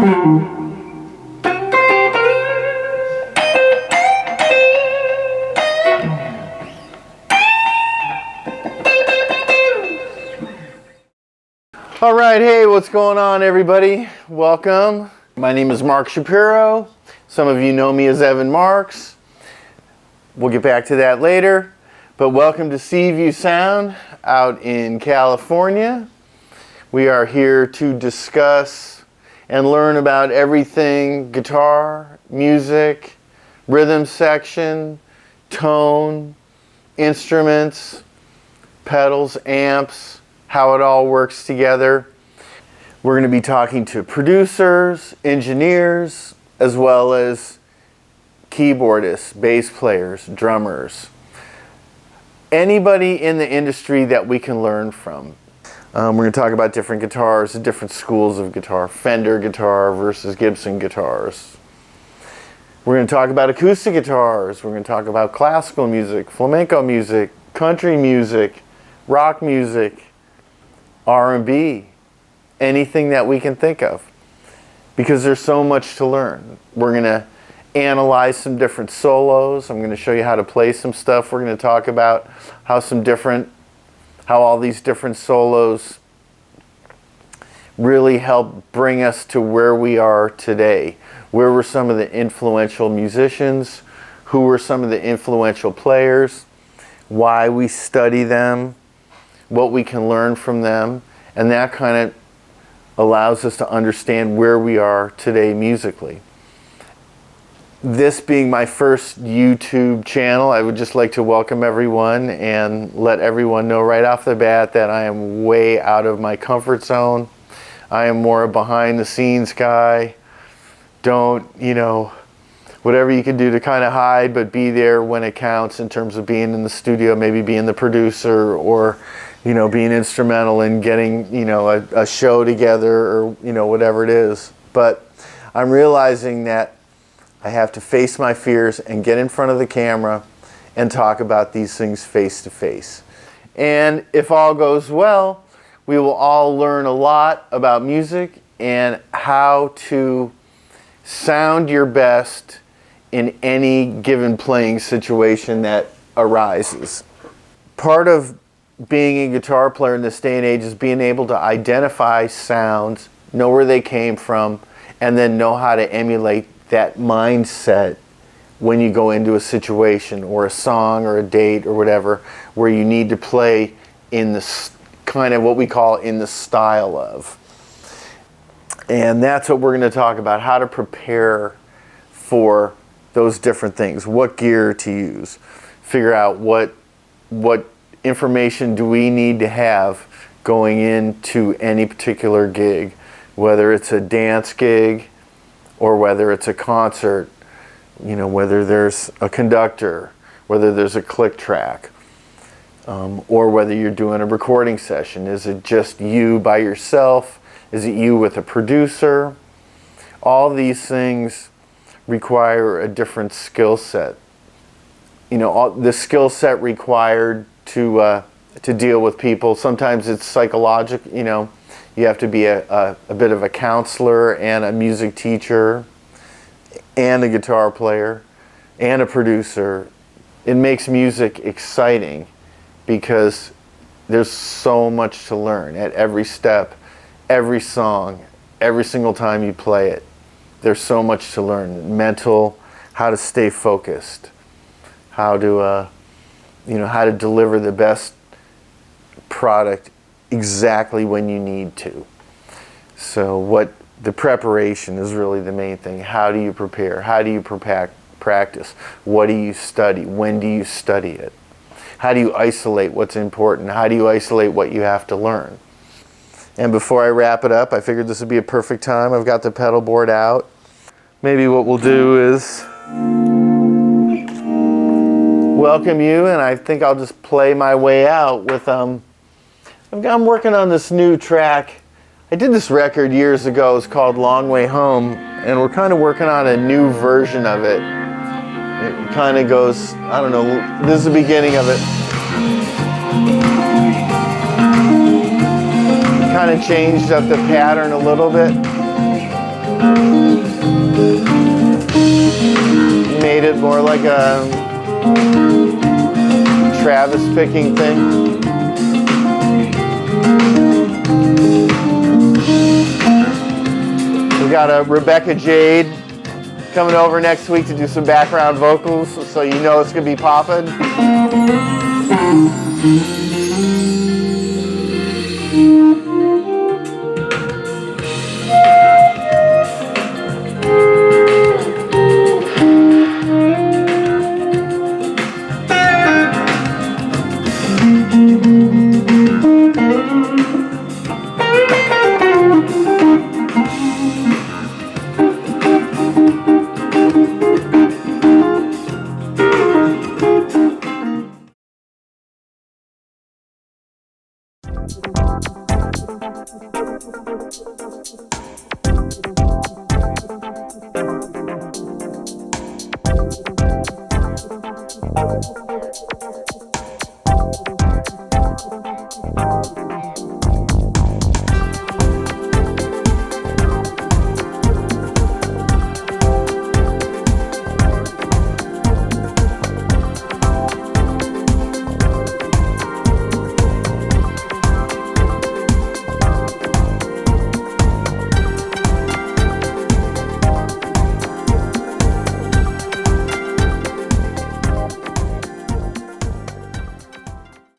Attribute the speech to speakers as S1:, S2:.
S1: All right, hey, what's going on, everybody? Welcome. My name is Mark Shapiro. Some of you know me as Evan Marks. We'll get back to that later. But welcome to Seaview Sound out in California. We are here to discuss and learn about everything guitar, music, rhythm section, tone, instruments, pedals, amps, how it all works together. We're going to be talking to producers, engineers, as well as keyboardists, bass players, drummers. Anybody in the industry that we can learn from. We're going to talk about different guitars, different schools of guitar, Fender guitar versus Gibson guitars. We're going to talk about acoustic guitars. We're going to talk about classical music, flamenco music, country music, rock music, R&B, anything that we can think of, because there's so much to learn. We're going to analyze some different solos. I'm going to show you how to play some stuff. We're going to talk about how all these different solos really help bring us to where we are today. Where were some of the influential musicians? Who were some of the influential players? Why we study them? What we can learn from them, and that kind of allows us to understand where we are today musically. This being my first YouTube channel, I would just like to welcome everyone and let everyone know right off the bat that I am way out of my comfort zone. I am more a behind the scenes guy. Don't, whatever you can do to kind of hide, but be there when it counts in terms of being in the studio, maybe being the producer, or being instrumental in getting, a show together, or, whatever it is. But I'm realizing that I have to face my fears and get in front of the camera and talk about these things face to face. And if all goes well, we will all learn a lot about music and how to sound your best in any given playing situation that arises. Part of being a guitar player in this day and age is being able to identify sounds, know where they came from, and then know how to emulate that mindset when you go into a situation or a song or a date or whatever, where you need to play in the kind of what we call in the style of. And that's what we're going to talk about, how to prepare for those different things, what gear to use, figure out what information do we need to have going into any particular gig, whether it's a dance gig or whether it's a concert, whether there's a conductor, whether there's a click track, or whether you're doing a recording session. Is it just you by yourself? Is it you with a producer? All these things require a different skill set. The skill set required to deal with people. Sometimes it's psychological. You have to be a bit of a counselor and a music teacher and a guitar player and a producer. It makes music exciting because there's so much to learn at every step, every song, every single time you play it. There's so much to learn. Mental, how to stay focused, how to deliver the best product exactly when you need to. So the preparation is really the main thing. How do you prepare? How do you practice? What do you study? When do you study it? How do you isolate what's important? How do you isolate what you have to learn? And before I wrap it up, I figured this would be a perfect time. I've got the pedal board out. Maybe what we'll do is welcome you, and I think I'll just play my way out with I'm working on this new track. I did this record years ago. It's called Long Way Home, and we're kind of working on a new version of it. It kind of goes, I don't know, this is the beginning of it. Kind of changed up the pattern a little bit. Made it more like a Travis picking thing. We've got a Rebecca Jade coming over next week to do some background vocals, so you know it's gonna be popping.